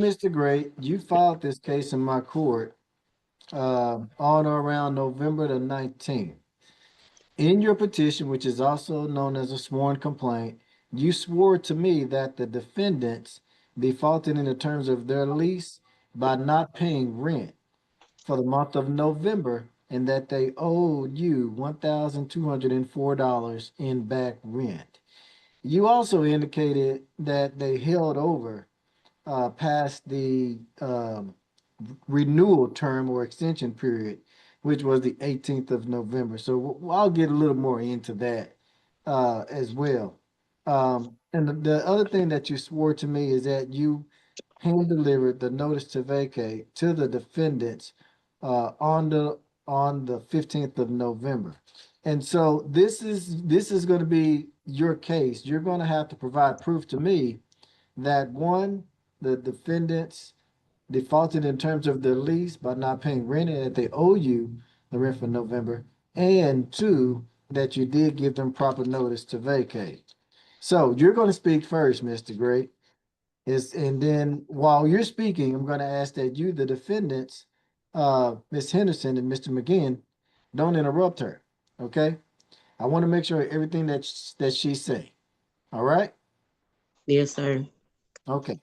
Mr. Great, you filed this case in my court on or around November the 19th. In your petition, which is also known as a sworn complaint, you swore to me that the defendants defaulted in the terms of their lease by not paying rent for the month of November and that they owed you $1,204 in back rent. You also indicated that they held over past the renewal term or extension period, which was the 18th of November. So I'll get a little more into that as well. And the other thing that you swore to me is that you hand delivered the notice to vacate to the defendants on the 15th of November. And so this is going to be your case. You're going to have to provide proof to me that one, the defendants defaulted in terms of their lease by not paying rent and that they owe you the rent for November, and two, that you did give them proper notice to vacate. So you're going to speak first, Mr. Great. And then while you're speaking, I'm going to ask that you, the defendants, Ms. Henderson and Mr. McGinn, don't interrupt her. Okay? I want to make sure everything that she's saying. All right? Yes, sir. Okay.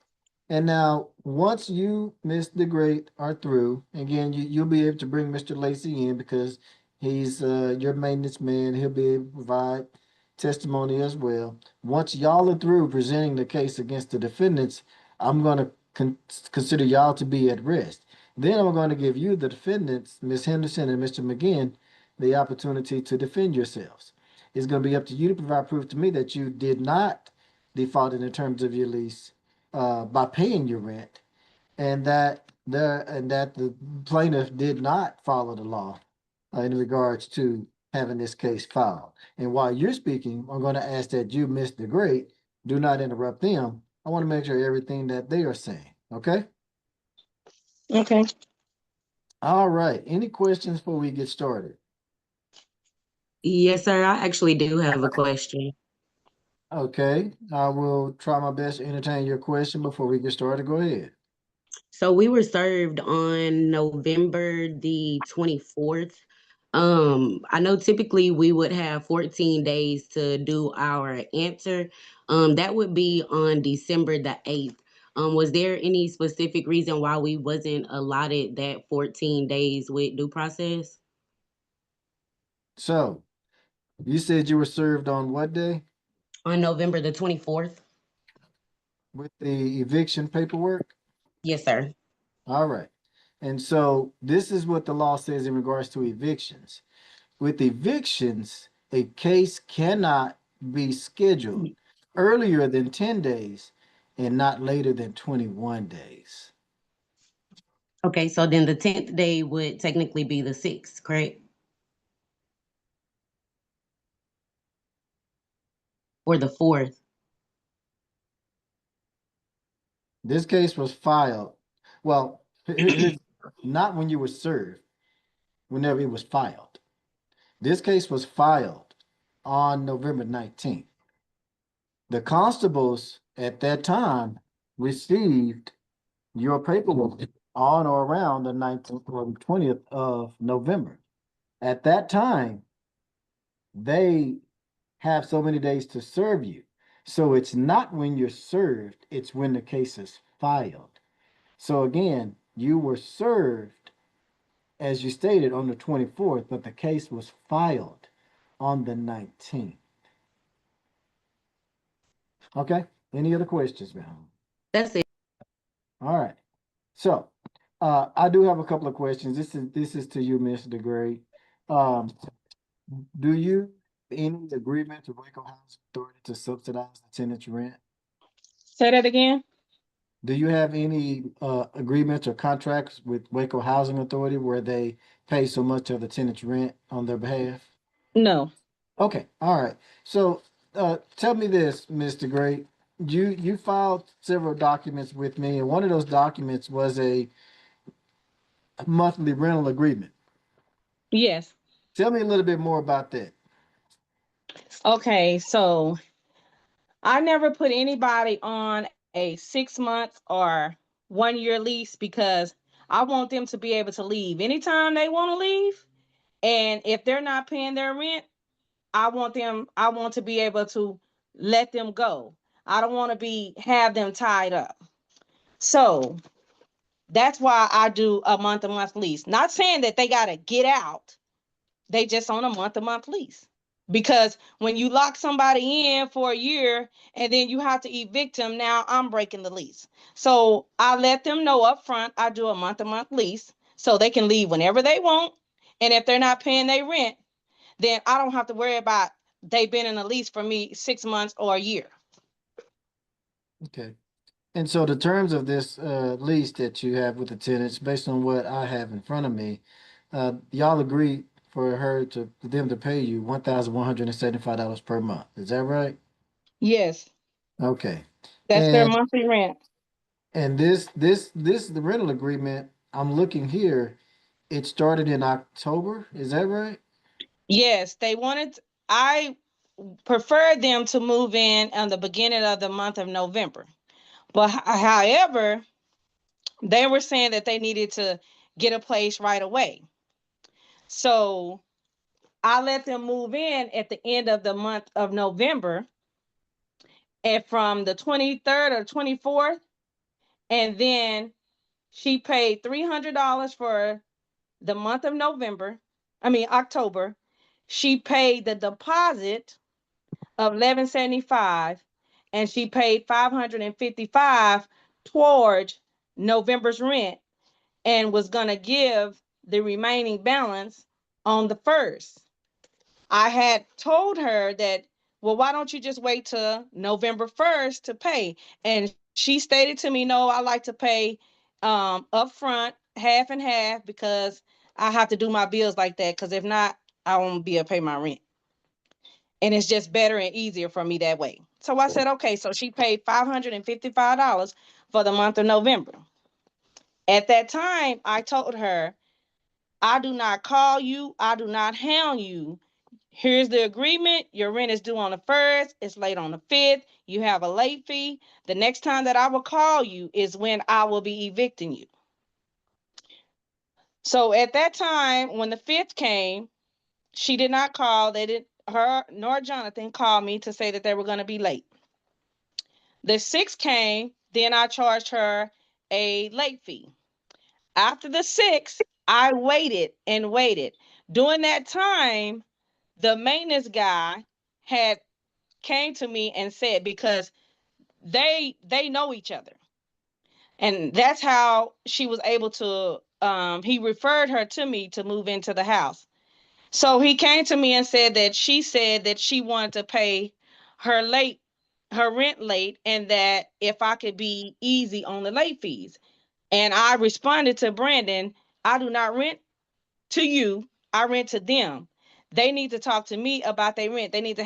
And now, once you, Mr. Great, are through, again, you'll be able to bring Mr. Lacey in because he's your maintenance man. He'll be able to provide testimony as well. Once y'all are through presenting the case against the defendants, I'm going to consider y'all to be at rest. Then I'm going to give you, the defendants, Ms. Henderson and Mr. McGinn, the opportunity to defend yourselves. It's going to be up to you to provide proof to me that you did not default in terms of your lease by paying your rent, and that the plaintiff did not follow the law in regards to having this case filed. And while you're speaking, I'm going to ask that you, Mr. Great, do not interrupt them. I want to make sure everything that they are saying. Okay. Okay. All right. Any questions before we get started? Yes, sir. I actually do have a question. Okay. I will try my best to entertain your question before we get started. Go ahead. So we were served on November the 24th. I know typically we would have 14 days to do our answer. That would be on December the 8th. Was there any specific reason why we wasn't allotted that 14 days with due process? So you said you were served on what day? On November the 24th? With the eviction paperwork? Yes, sir. All right. And so this is what the law says in regards to evictions. With evictions, a case cannot be scheduled earlier than 10 days and not later than 21 days. Okay, so then the 10th day would technically be the 6th, correct? Or the 4th? This case was filed. Well, not when you were served, whenever it was filed. This case was filed on November 19th. The constables at that time received your paperwork on or around the 19th or the 20th of November. At that time, they have so many days to serve you. So it's not when you're served, it's when the case is filed. So again, you were served, as you stated, on the 24th, but the case was filed on the 19th. Okay? Any other questions, ma'am? That's it. All right. So I do have a couple of questions. This is to you, Mr. Gray. Um, do you any agreement to Waco Housing Authority to subsidize the tenant's rent? Say that again. Do you have any agreements or contracts with Waco Housing Authority where they pay so much of the tenant's rent on their behalf? No. Okay, all right. So tell me this, Mr. Gray. You filed several documents with me, and one of those documents was a monthly rental agreement. Yes. Tell me a little bit more about that. Okay, so I never put anybody on a 6 months or 1-year lease because I want them to be able to leave anytime they want to leave. And if they're not paying their rent, I want to be able to let them go. I don't want to have them tied up. So that's why I do a month lease. Not saying that they got to get out. They just on a month lease. Because when you lock somebody in for a year and then you have to evict them, now I'm breaking the lease. So I let them know up front I do a month lease so they can leave whenever they want. And if they're not paying their rent, then I don't have to worry about they've been in a lease for me 6 months or a year. Okay. And so the terms of this lease that you have with the tenants, based on what I have in front of me, y'all agree for them to pay you $1,175 per month. Is that right? Yes, Okay. that's their And monthly rent. this the rental agreement I'm looking here, it started in October. Is that right? Yes, I preferred them to move in on the beginning of the month of November. But however, they were saying that they needed to get a place right away. So I let them move in at the end of the month of November, and from the 23rd or 24th, and then she paid $300 for the month of October. She paid the deposit of 1175, and she paid 555 towards November's rent, and was going to give the remaining balance on the 1st. I had told her that, well, why don't you just wait till November 1st to pay? And she stated to me, no, I like to pay upfront, half and half, because I have to do my bills like that. Because if not, I won't be able to pay my rent. And it's just better and easier for me that way. So I said, okay. So she paid $555 for the month of November. At that time, I told her, I do not call you. I do not hound you. Here's the agreement. Your rent is due on the 1st. It's late on the 5th. You have a late fee. The next time that I will call you is when I will be evicting you. So at that time, when the 5th came, she did not call. Her nor Jonathan called me to say that they were going to be late. The 6th came, then I charged her a late fee. After the 6th, I waited and waited. During that time, the maintenance guy had came to me and said, because they know each other, and that's how she was able to he referred her to me to move into the house. So he came to me and said that she said that she wanted to pay her late her rent late, and that if I could be easy on the late fees. And I responded to Brandon, I do not rent to you, I rent to them. They need to talk to me about their rent. They need to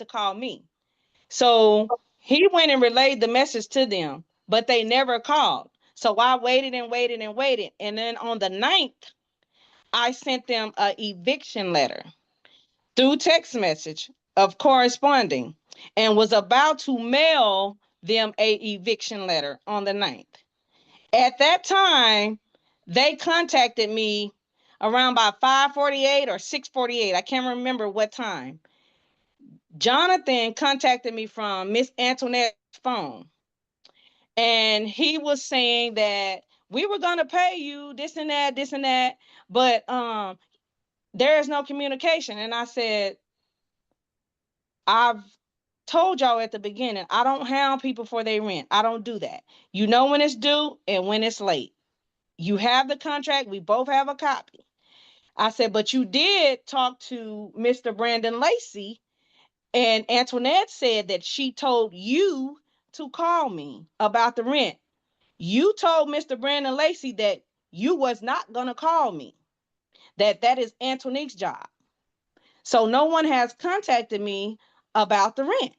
call me. So he went and relayed the message to them, but they never called. So I waited and waited and waited. And then on the 9th, I sent them a eviction letter through text message of corresponding, and was about to mail them a eviction letter on the 9th. At that time, they contacted me around by 5:48 or 6:48. I can't remember what time. Jonathan contacted me from Miss Antoinette's phone, and he was saying that we were going to pay you this and that, but there is no communication. And I said, I've told y'all at the beginning, I don't hound people for their rent. I don't do that. You know when it's due and when it's late. You have the contract. We both have a copy. I said, but you did talk to Mr. Brandon Lacey, and Antoinette said that she told you to call me about the rent. You told Mr. Brandon Lacey that you was not going to call me, that is Antoinette's job. So no one has contacted me about the rent.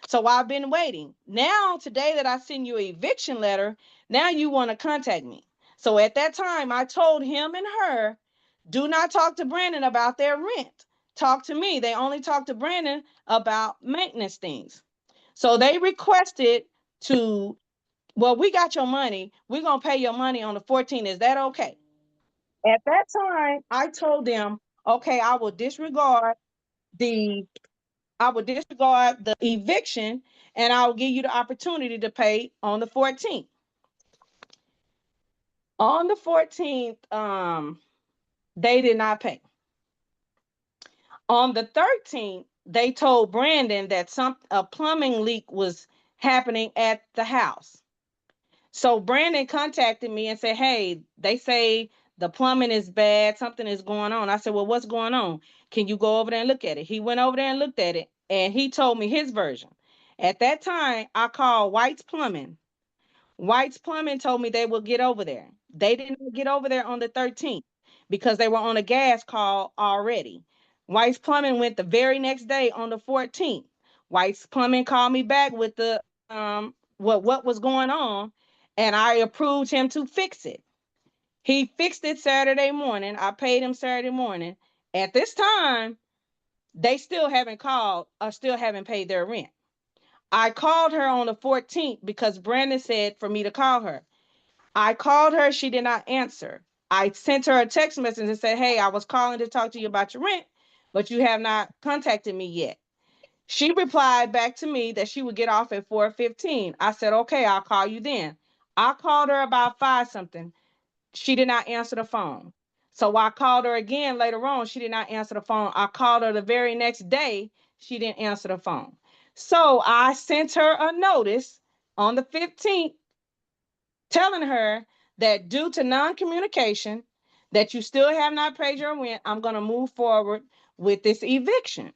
So I've been waiting. Now, today that I send you an eviction letter, now you want to contact me. So at that time, I told him and her, do not talk to Brandon about their rent. Talk to me. They only talk to Brandon about maintenance things. So they requested to well, we got your money. We're going to pay your money on the 14th. Is that okay? At that time, I told them, okay, the I will disregard the eviction and I'll give you the opportunity to pay on the 14th. On the 14th, they did not pay. On the 13th, they told Brandon that a plumbing leak was happening at the house. So Brandon contacted me and said, hey, they say the plumbing is bad, something is going on. I said, well, what's going on? Can you go over there and look at it? He went over there and looked at it, and he told me his version. At that time, I called White's Plumbing. White's Plumbing told me they will get over there. They didn't get over there on the 13th because they were on a gas call already. White's Plumbing went the very next day on the 14th. White's Plumbing called me back with the what was going on, and I approved him to fix it. He fixed it Saturday morning. I paid him Saturday morning. At this time, they still haven't called or still haven't paid their rent. I called her on the 14th because Brandon said for me to call her. I called her. She did not answer. I sent her a text message and said, hey, I was calling to talk to you about your rent, but you have not contacted me yet. She replied back to me that she would get off at 4:15. I said, okay, I'll call you then. I called her about 5 something. She did not answer the phone. So I called her again later on. She did not answer the phone. I called her the very next day. She didn't answer the phone. So I sent her a notice on the 15th telling her that due to non-communication, that you still have not paid your rent, I'm going to move forward with this eviction.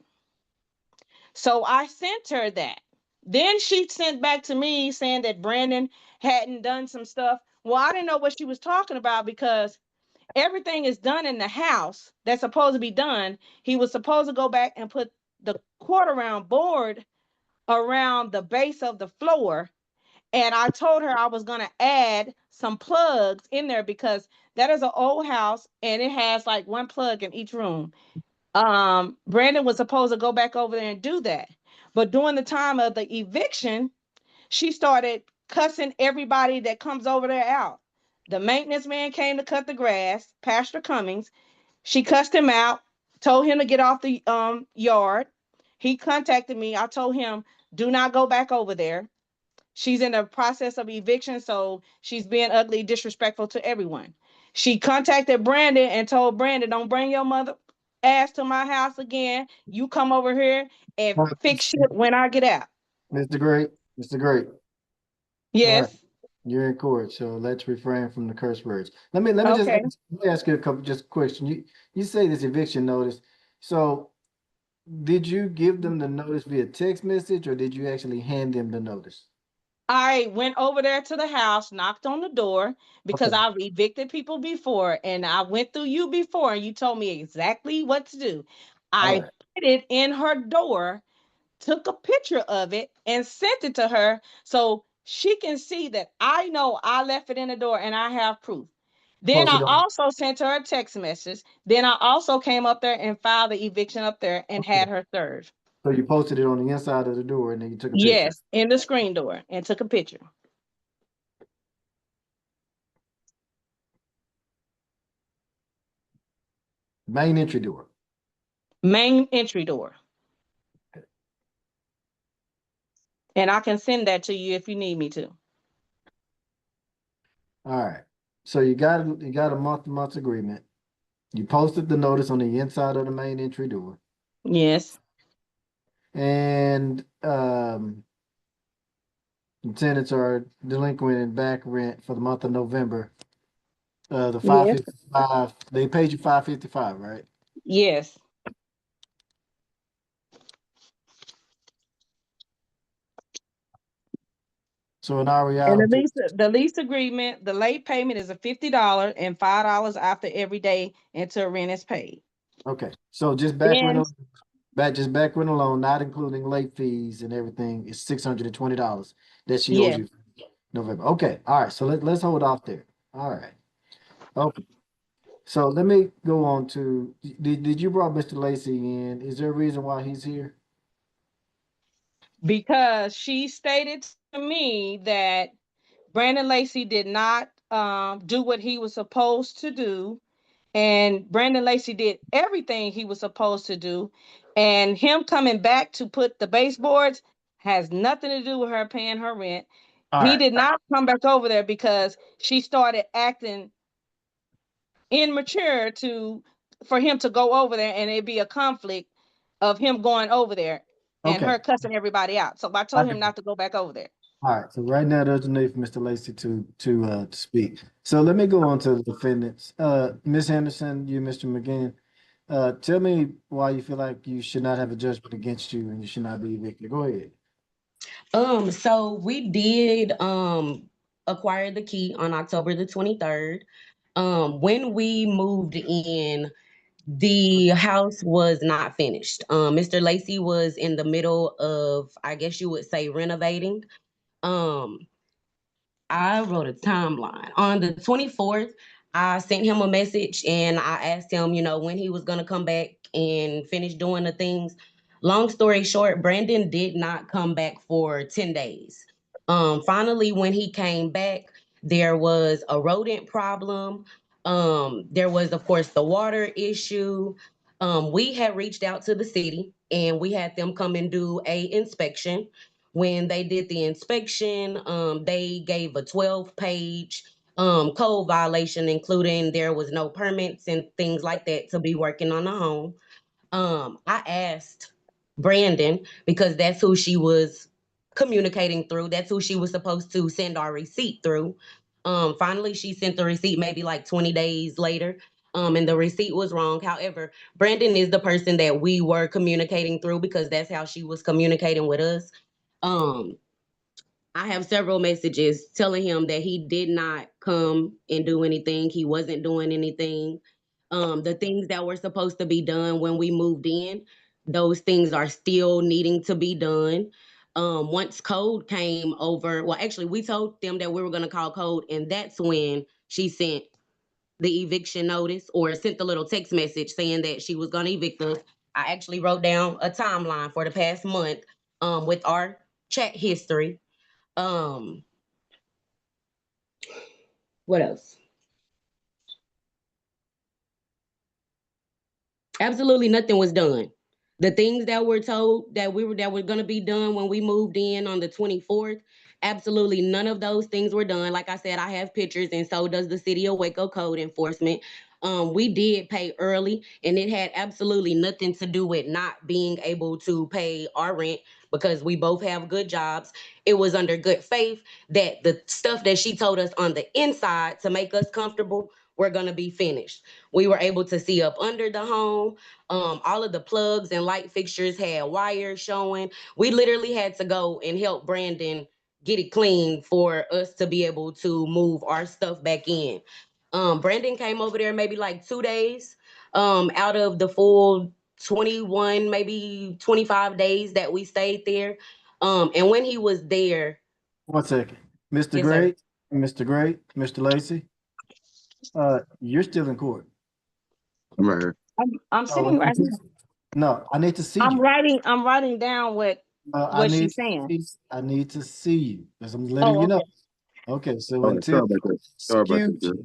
So I sent her that. Then she sent back to me saying that Brandon hadn't done some stuff. Well, I didn't know what she was talking about because everything is done in the house that's supposed to be done. He was supposed to go back and put the quarter round board around the base of the floor. And I told her I was going to add some plugs in there because that is an old house and it has like one plug in each room. Brandon was supposed to go back over there and do that. But during the time of the eviction, she started cussing everybody that comes over there out. The maintenance man came to cut the grass, Pastor Cummings. She cussed him out, told him to get off the yard. He contacted me. I told him, do not go back over there. She's in the process of eviction, so she's being ugly, disrespectful to everyone. She contacted Brandon and told Brandon, don't bring your mother ass to my house again. You come over here and fix shit when I get out. Mr. Great, Mr. Great. All right, Yes. you're in court, so let's refrain from the curse words. Let me just Okay. ask you a couple just question. You say this eviction notice. So did you give them the notice via text message or did you actually hand them the notice? I went over there to the house, knocked on the door because Okay, I've evicted people before and I went through you before and you told me exactly what to do. all I right. put it in her door, took a picture of it and sent it to her so she can see that I know I left it in the door and I have proof. Then I Posted on. also sent her a text message. Then I also came up there and filed the eviction up there and Okay. had her served. So you posted it on the inside of the door and then you took a picture. Yes, in the screen door and took a picture. Main entry door. Main entry door. And I can send that to you if you need me to. All right. So you got a month-to-month agreement. You posted the notice on the inside of the main entry door. Yes. And the tenants are delinquent in back rent for the month of November. The Yes. 555, they paid you 555, right? Yes. So in our And reality, the lease agreement, the late payment is a $50 and $5 after every day until rent is paid. okay. So Then just back rent alone, not including late fees and everything, is $620 that she owes yes, you November. Okay. All right. So let's hold off there. All right. Okay. So let me go on to did you brought Mr. Lacey in? Is there a reason why he's here? because she stated to me that Brandon Lacey did not do what he was supposed to do. And Brandon Lacey did everything he was supposed to do. And him coming back to put the baseboards has nothing to do with her paying her rent. All He right. did not come back over there because she started acting immature for him to go over there, and it'd be a conflict of him going over there and Okay. her cussing everybody out. So I told him not to go back over there. All right. So right now there's a need for Mr. Lacey to speak. So let me go on to the defendants. Ms. Henderson, you, Mr. McGinn. Tell me why you feel like you should not have a judgment against you and you should not be evicted. Go ahead. So we did acquire the key on October the 23rd. When we moved in, the house was not finished. Mr. Lacey was in the middle of, I guess you would say, renovating. Um, I wrote a timeline. On the 24th, I sent him a message and I asked him, when he was going to come back and finish doing the things. Long story short, Brandon did not come back for 10 days. Finally, when he came back, there was a rodent problem. There was, of course, the water issue. We had reached out to the city and we had them come and do a inspection. When they did the inspection, they gave a 12-page code violation, including there was no permits and things like that to be working on the home. I asked Brandon, because that's who she was communicating through. That's who she was supposed to send our receipt through. Finally, she sent the receipt maybe like 20 days later. And the receipt was wrong. However, Brandon is the person that we were communicating through because that's how she was communicating with us. Um, I have several messages telling him that he did not come and do anything. He wasn't doing anything. The things that were supposed to be done when we moved in, those things are still needing to be done. Once code came over, well, actually, we told them that we were going to call code, and that's when she sent the eviction notice or sent the little text message saying that she was going to evict us. I actually wrote down a timeline for the past month with our chat history. Um, what else? Absolutely nothing was done. The things that were told that were going to be done when we moved in on the 24th, absolutely none of those things were done. Like I said, I have pictures, and so does the city of Waco code enforcement. We did pay early, and it had absolutely nothing to do with not being able to pay our rent because we both have good jobs. It was under good faith that the stuff that she told us on the inside to make us comfortable were going to be finished. We were able to see up under the home. All of the plugs and light fixtures had wires showing. We literally had to go and help Brandon get it clean for us to be able to move our stuff back in. Brandon came over there maybe like 2 days out of the full 21, maybe 25 days that we stayed there. And when he was there, 1 second. Mr. yes, sir. Mr. Lacey, you're still in court. I'm right here. I'm sitting right here. No, I need to see I'm you. writing down what she's saying. I need to see you because I'm letting you know. Okay, so Sorry about that. Sorry about that, Judge.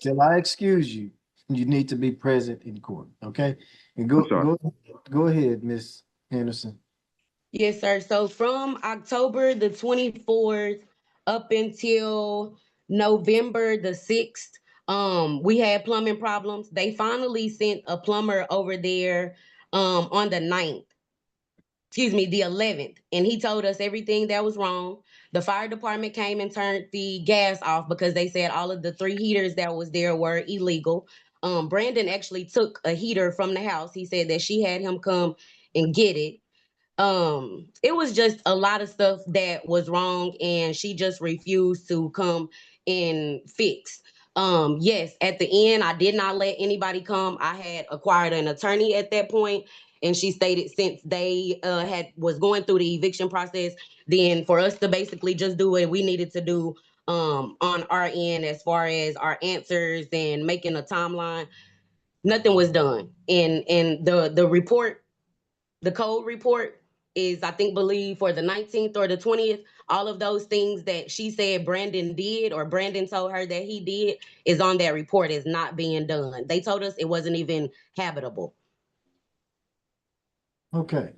until I excuse you, you need to be present in court. Okay, and go ahead, Miss Henderson. Yes, sir. So from October the 24th up until November the 6th, we had plumbing problems. They finally sent a plumber over there on the 9th. Excuse me, the 11th. And he told us everything that was wrong. The fire department came and turned the gas off because they said all of the 3 heaters that was there were illegal. Brandon actually took a heater from the house. He said that she had him come and get it. It was just a lot of stuff that was wrong, and she just refused to come and fix. Yes, at the end, I did not let anybody come. I had acquired an attorney at that point, and she stated since they was going through the eviction process, then for us to basically just do what we needed to do on our end as far as our answers and making a timeline, nothing was done. And the report, the code report is, I think, believe for the 19th or the 20th. all of those things that she said Brandon did or Brandon told her that he did is on that report, is not being done. They told us it wasn't even habitable. Okay.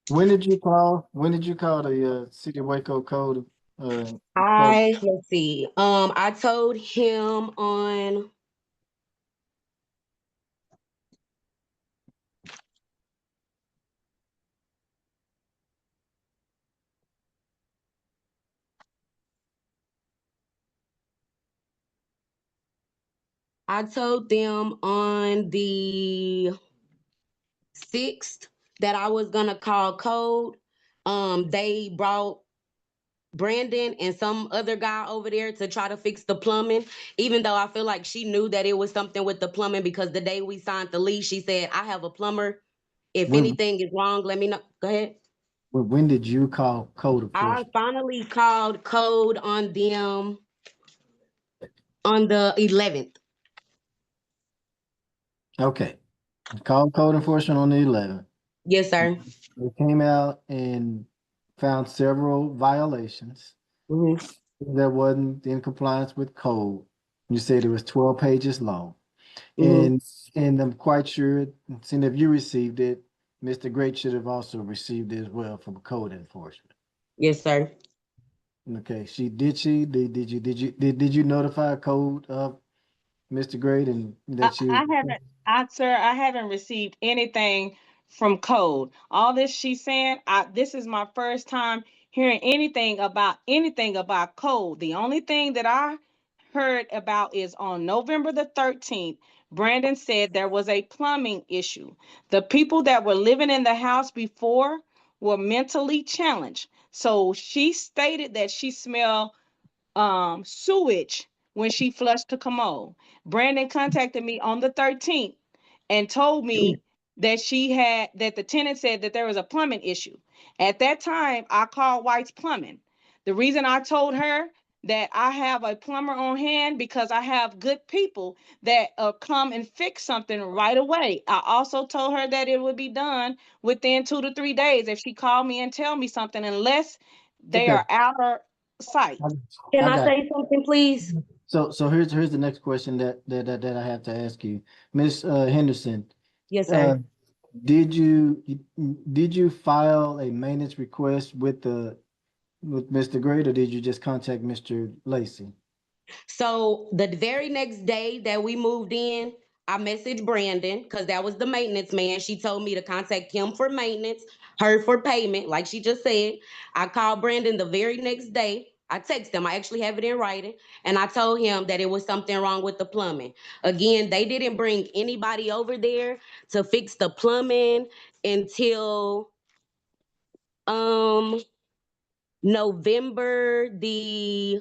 When did you call? When did you call the City of Waco code? Code? Let's see. I told him on. I told them on the 6th that I was gonna call code. They brought Brandon and some other guy over there to try to fix the plumbing, even though I feel like she knew that it was something with the plumbing, because the day we signed the lease, she said, I have a plumber. If When, anything is wrong, let me know. Go ahead. when did you call code I enforcement? finally called code on them on the 11th. Okay. Called code enforcement on the 11th. Yes, sir. They came out and found several violations Mhm. that wasn't in compliance with code. You said it was 12 pages long. Mhm. And I'm quite sure, seeing if you received it, Mr. Great should have also received it as well from code enforcement. Yes, sir. Okay, did you notify code of Mr. Great and that I haven't, sir, I haven't received anything from code. All this she's saying, this is my first time hearing anything about code. The only thing that I heard about is on November the 13th, Brandon said there was a plumbing issue. The people that were living in the house before were mentally challenged. So she stated that she smelled sewage when she flushed the commode. Brandon contacted me on the 13th and told me that the tenant said that there was a plumbing issue. At that time, I called White's Plumbing. The reason I told her that I have a plumber on hand because I have good people that come and fix something right away. I also told her that it would be done within 2 to 3 days if she called me and tell me something, unless they Okay, are out of sight. Can I I got say something, please? so here's the next question that I have to ask you. Miss Henderson, Yes, uh sir. did you did you file a maintenance request with Mr. Great, or did you just contact Mr. Lacey? So the very next day that we moved in, I messaged Brandon because that was the maintenance man. She told me to contact him for maintenance, her for payment, like she just said. I called Brandon the very next day. I texted him. I actually have it in writing. And I told him that it was something wrong with the plumbing. Again, they didn't bring anybody over there to fix the plumbing until um November the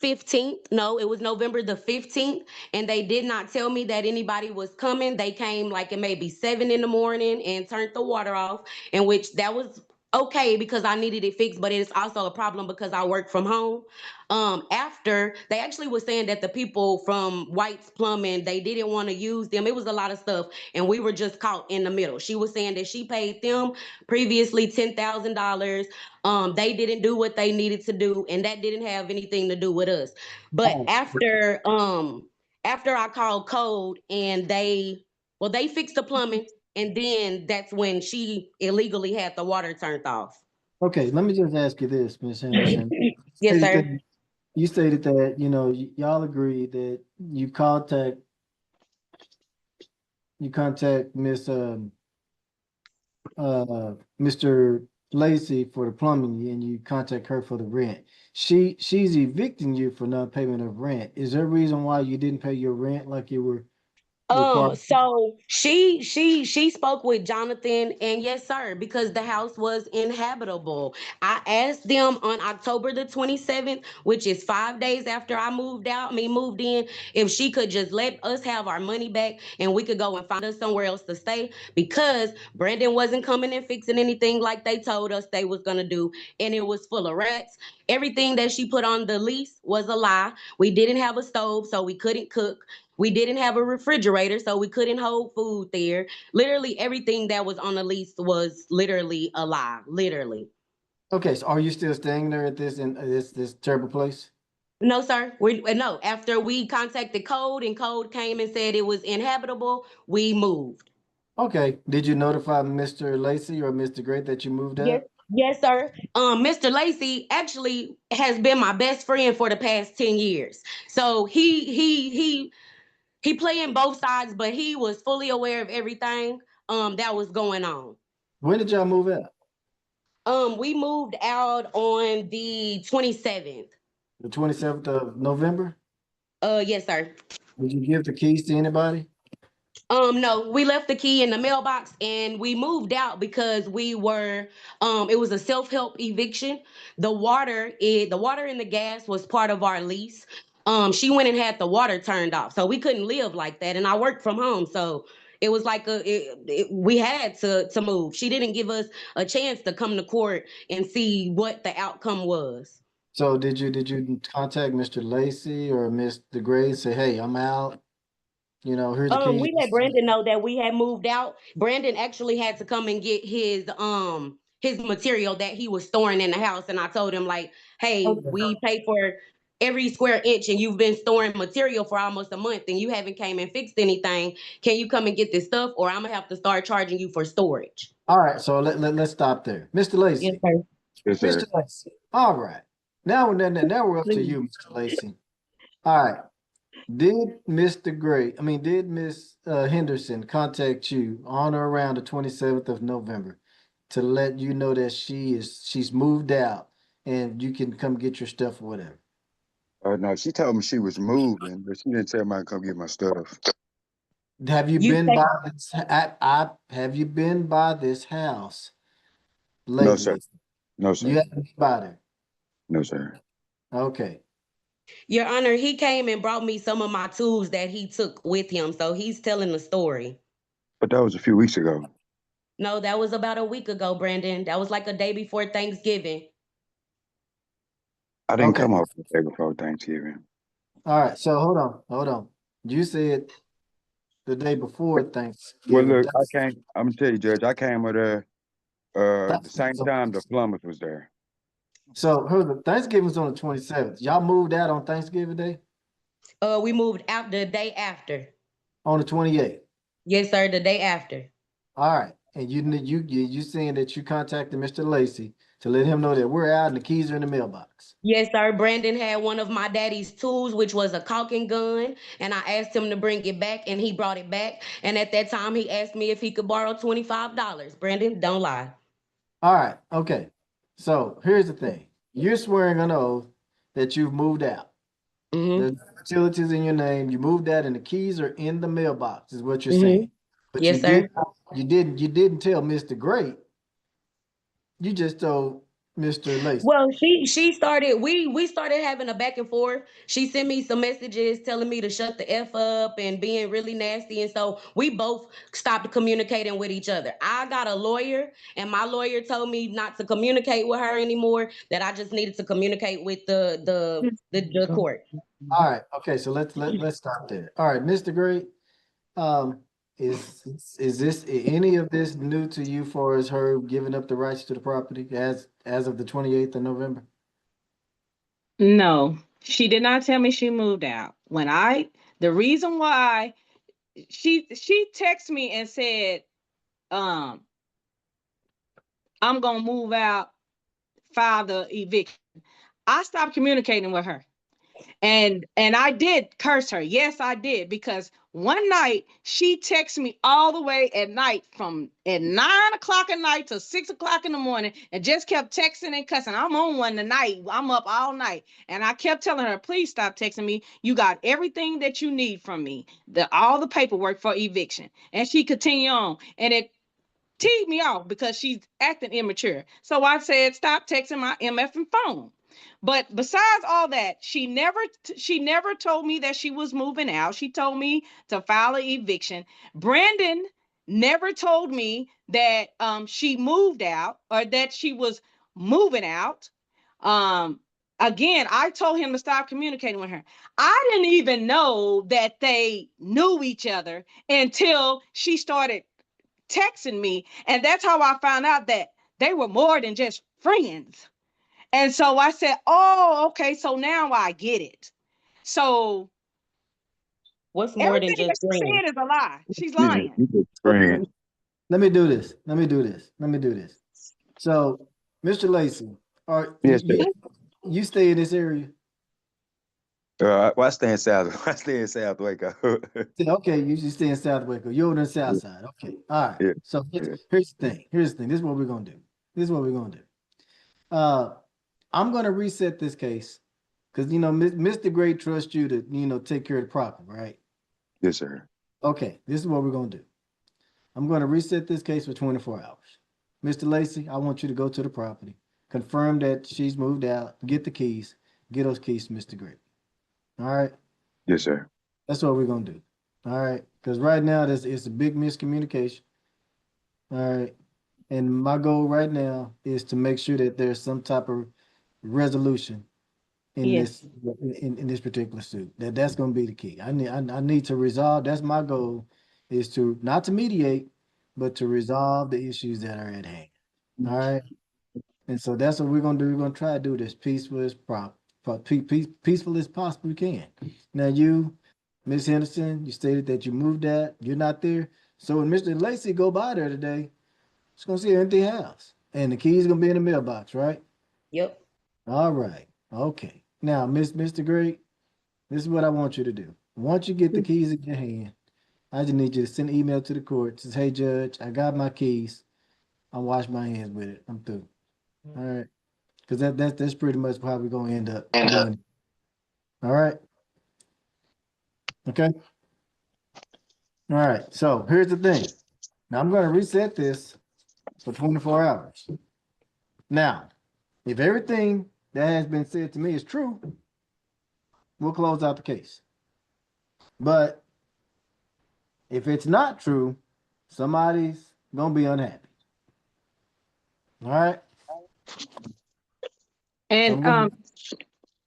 15th. No, it was November the 15th. And they did not tell me that anybody was coming. They came like it maybe 7 in the morning and turned the water off, in which that was okay because I needed it fixed, but it's also a problem because I work from home. After they actually was saying that the people from White's Plumbing, they didn't want to use them. It was a lot of stuff, and we were just caught in the middle. She was saying that she paid them previously $10,000. They didn't do what they needed to do, and that didn't have anything to do with us. But Oh, after I called code and they fixed the plumbing, and then that's when she illegally had the water turned off. okay, let me just ask you this, Miss Henderson. Yes, Stated sir. that you stated that, y'all agreed that you contact Mr. Lacey for the plumbing, and you contact her for the rent. She's evicting you for non-payment of rent. Is there a reason why you didn't pay your rent like you were required? So she spoke with Jonathan, and yes, sir, because the house was inhabitable. I asked them on October the 27th, which is 5 days after moved in, if she could just let us have our money back and we could go and find us somewhere else to stay, because Brandon wasn't coming and fixing anything like they told us they was gonna do, and it was full of rats. Everything that she put on the lease was a lie. We didn't have a stove, so we couldn't cook. We didn't have a refrigerator, so we couldn't hold food there. Literally everything that was on the lease was literally a lie. Literally. Okay, so are you still staying there at this terrible place? No, sir. No. After we contacted Code and Code came and said it was inhabitable, we moved. Okay. Did you notify Mr. Lacey or Mr. Great that you moved Yes, out? yes, sir. Mr. Lacey actually has been my best friend for the past 10 years. So he playing both sides, but he was fully aware of everything that was going on. When did y'all move out? We moved out on the 27th. The 27th of November? Yes, sir. Did you give the keys to anybody? No, we left the key in the mailbox and we moved out because we were it was a self-help eviction. The water and the gas was part of our lease. She went and had the water turned off. So we couldn't live like that. And I worked from home. So it was like we had to move. She didn't give us a chance to come to court and see what the outcome was. So did you contact Mr. Lacey or Mr. Gray and say, hey, I'm out? Here's the keys. We let Brandon know that we had moved out. Brandon actually had to come and get his material that he was storing in the house. And I told him, like, hey, Okay. we pay for every square inch and you've been storing material for almost a month and you haven't came and fixed anything. Can you come and get this stuff? Or I'm gonna have to start charging you for storage. All right, so let's stop there. Mr. Yes, Lacey. sir. Yes, sir. Mr. Lacey. All right. Now we're up to you, Mr. Lacey. All right. Did Miss Henderson contact you on or around the 27th of November to let you know that she's moved out and you can come get your stuff or whatever? No, she told me she was moving, but she didn't tell me I could come get my stuff. Have you You been say- by this? Have you been by this house lately? No, sir. No, sir. You haven't been by there. No, sir. Okay. Your Honor, he came and brought me some of my tools that he took with him. So he's telling the story. But that was a few weeks ago. No, that was about a week ago, Brandon. That was like a day before Thanksgiving. I didn't Okay. come off the day before Thanksgiving. All right. So hold on. You said the day before Well, Thanksgiving. look, I'm gonna tell you, Judge, I came with her the same time the plumbers was there. So Thanksgiving's on the 27th. Y'all moved out on Thanksgiving Day? We moved out the day after. On the 28th. Yes, sir, the day after. All right. And you saying that you contacted Mr. Lacey to let him know that we're out and the keys are in the mailbox. Yes, sir. Brandon had one of my daddy's tools, which was a caulking gun, and I asked him to bring it back, and he brought it back. And at that time, he asked me if he could borrow $25. Brandon, don't lie. All right. Okay. So here's the thing. You're swearing an oath that you've moved out. Mm-hmm. The utilities in your name, you moved out and the keys are in the mailbox, is what you're Mhm. saying. But Yes, sir. You didn't tell Mr. Great. You just told Mr. Lacey. Well, she started, we started having a back and forth. She sent me some messages telling me to shut the F up and being really nasty. And so we both stopped communicating with each other. I got a lawyer and my lawyer told me not to communicate with her anymore, that I just needed to communicate with the court. All right. Okay. So let's stop there. All right, Mr. Great. Is this any of this new to you for as her giving up the rights to the property as of the 28th of November? No, she did not tell me she moved out. The reason why she texted me and said, I'm gonna move out, file the eviction. I stopped communicating with her. And I did curse her. Yes, I did, because one night she texted me all the way at night from at 9 o'clock at night to 6 o'clock in the morning and just kept texting and cussing. I'm on one tonight. I'm up all night. And I kept telling her, please stop texting me. You got everything that you need from me, all the paperwork for eviction. And she continued on. And it teed me off because she's acting immature. So I said, stop texting my MF phone. But besides all that, she never told me that she was moving out. She told me to file an eviction. Brandon never told me that she moved out or that she was moving out. Again, I told him to stop communicating with her. I didn't even know that they knew each other until she started texting me, and that's how I found out that they were more than just friends. And so I said, oh, okay, so now I get it. So What's more than everything that just she friends? said is a lie. She's You lying. just friend. Let me do this. Let me do this. Let me do this. So, Mr. Lacey, are Yes, sir. you stay in this area? Well, I stay in South. I stay in South Waco. Okay, you stay in South Waco. You're on the south side. Okay. All right. Yeah, So yeah. here's the thing. Here's the thing. This is what we're gonna do. This is what we're gonna do. I'm gonna reset this case because Mr. Great trusts you to take care of the property, right? Yes, sir. Okay. This is what we're gonna do. I'm gonna reset this case for 24 hours. Mr. Lacey, I want you to go to the property, confirm that she's moved out, get the keys, get those keys to Mr. Great. All right. Yes, sir. That's what we're gonna do. All right. Because right now it's a big miscommunication. All right. And my goal right now is to make sure that there's some type of resolution in Yes. in this particular suit. That's going to be the key. I need to resolve. That's my goal, is to not to mediate, but to resolve the issues that are at hand. All right. And so that's what we're going to do. We're going to try to do this peaceful as peaceful as possible we can. Now you, Miss Henderson, you stated that you moved that. You're not there. So when Mr. Lacey go by there today, it's gonna see an empty house. And the key's gonna be in the mailbox, right? Yep. All right. Okay. Now, Mr. Great, this is what I want you to do. Once you get the keys in your hand, I just need you to send an email to the court. Says, hey Judge, I got my keys. I wash my hands with it. I'm through. All right. Because that's pretty much how we're gonna end up doing. All right. Okay. All right. So here's the thing. Now I'm gonna reset this for 24 hours. Now, if everything that has been said to me is true, we'll close out the case. But if it's not true, somebody's gonna be unhappy. All right. And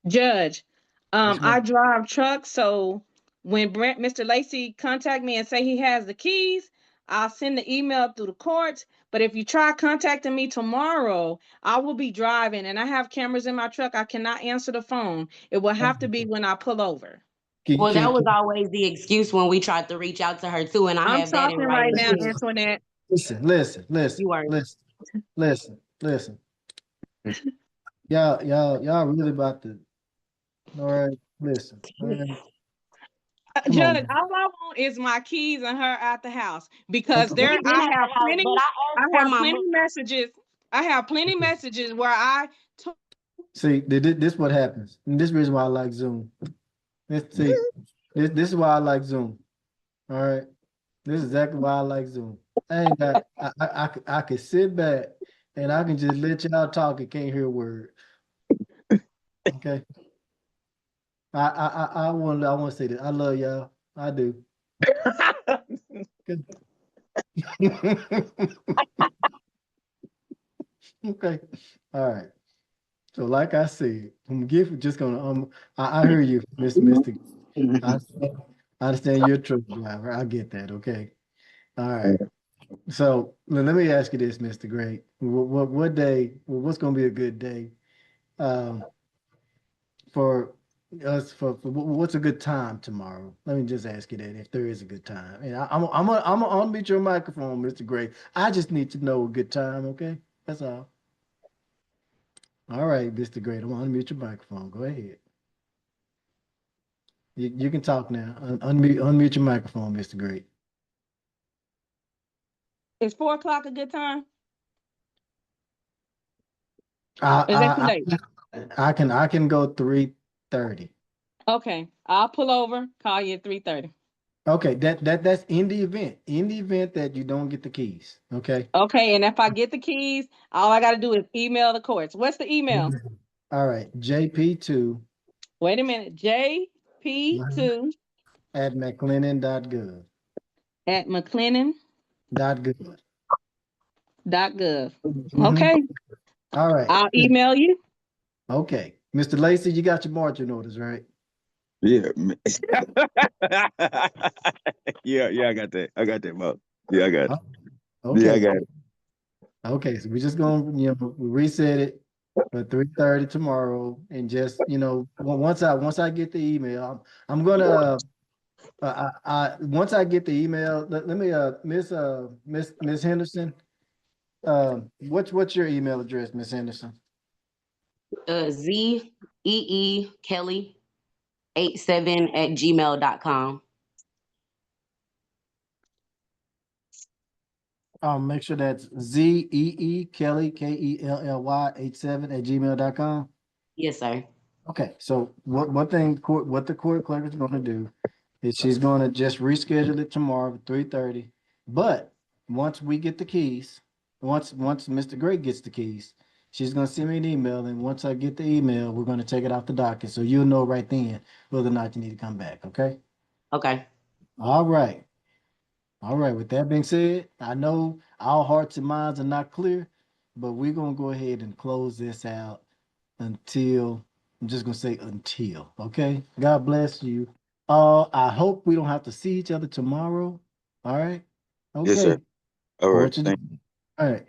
Judge, Yes, I ma'am. drive trucks, so when Mr. Lacey contact me and say he has the keys, I'll send the email through the court. But if you try contacting me tomorrow, I will be driving and I have cameras in my truck. I cannot answer the phone. It will have to be when I pull over. Well, that was always the excuse when we tried to reach out to her too, and I I'm have that in talking right writing now, too. Antoinette. listen, You are. listen. Y'all really about to. All right, listen. All right. Come on, Judge, man. all I want is my keys and her at the house because Okay. We've been I at have the house, plenty. but I I asked for have my plenty messages. I have plenty messages where I See, this what happens. And this is the reason why I like Zoom. This is why I like Zoom. All right. This is exactly why I like Zoom. I ain't got I can sit back and I can just let y'all talk and can't hear a word. Okay. I want to say that. I love y'all. I do. Good. Okay. All right. So like I said, I'm just gonna I hear you, Mr. Mystic. I understand you're a truck driver. I get that. Okay. All right. So let me ask you this, Mr. Great. What day? What's going to be a good day um, for us? For what's a good time tomorrow? Let me just ask you that if there is a good time. And I'm gonna unmute your microphone, Mr. Great. I just need to know a good time. Okay, that's all. All right, Mr. Great. I'm gonna unmute your microphone. Go ahead. You can talk now. Unmute your microphone, Mr. Great. is 4 o'clock a good time? Is that too I late? I can go 3:30. Okay, I'll pull over. Call you at 3:30. Okay, that's in the event. In the event that you don't get the keys. Okay. Okay, and if I get the keys, all I got to do is email the courts. What's the email? All right. JP2 Wait a minute. JP2 at mclennan.gov. at McLennan.gov. .gov. Mhm. Okay, All right. I'll email you. Okay. Mr. Lacey, you got your marching orders, right? Yeah. Yeah, I got that. I got that, Mo. Yeah, I got it. Oh, Yeah, I okay. got it. Okay, so we're just gonna, reset it for 3:30 tomorrow, and just, once I get the email, I'm gonna, once I get the email, let me, Miss Henderson, what's your email address, Miss Henderson? ZEE Kelly 87@gmail.com. Make sure that's ZEE Kelly, KELLY 87@gmail.com. Yes, sir. Okay, so what the court clerk is gonna do is she's gonna just reschedule it tomorrow at 3:30. But once we get the keys, once Mr. Gray gets the keys, she's gonna send me an email, and once I get the email, we're gonna take it off the docket, so you'll know right then whether or not you need to come back, okay? Okay. All right. All right, with that being said, I know our hearts and minds are not clear, but we're gonna go ahead and close this out until, I'm just gonna say until, okay? God bless you. I hope we don't have to see each other tomorrow. All right? Yes, sir. Okay. All right. Court is- Thank you. All right.